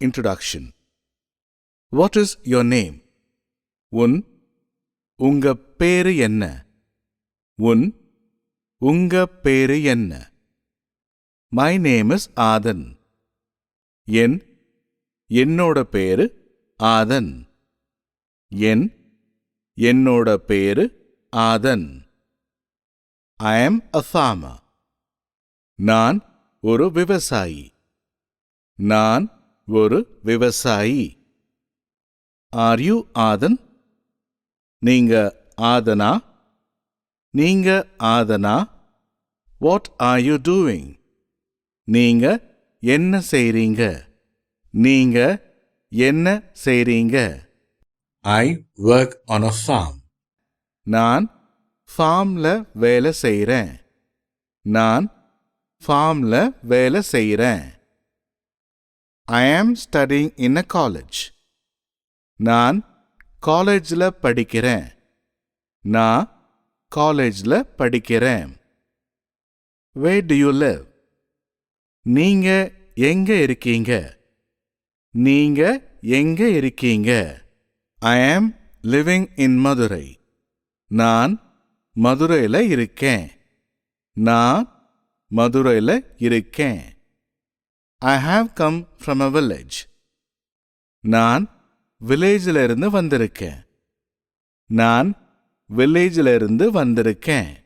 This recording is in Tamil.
Introduction. What is your name? உங்க பேரு என்ன? உங்க பேரு என்ன? My name is Adan. என்னோட பேரு ஆதன். என்னோட பேரு ஆதன். I am a farmer. நான் ஒரு விவசாயி. Are you Adan? நீங்க ஆதனா? What are you doing? நீங்க என்ன செய்றீங்க? I work on a farm. நான் ஃபார்ம்ல வேலை செய்றேன். I am studying in a college. நான் காலேஜ்ல படிக்கிறேன். Where do you live? நீங்க எங்க இருக்கீங்க? I am living in Madurai. நான் மதுரையில இருக்கேன். I have come from a village. நான் வில்லேஜ்ல இருந்து வந்திருக்கேன்.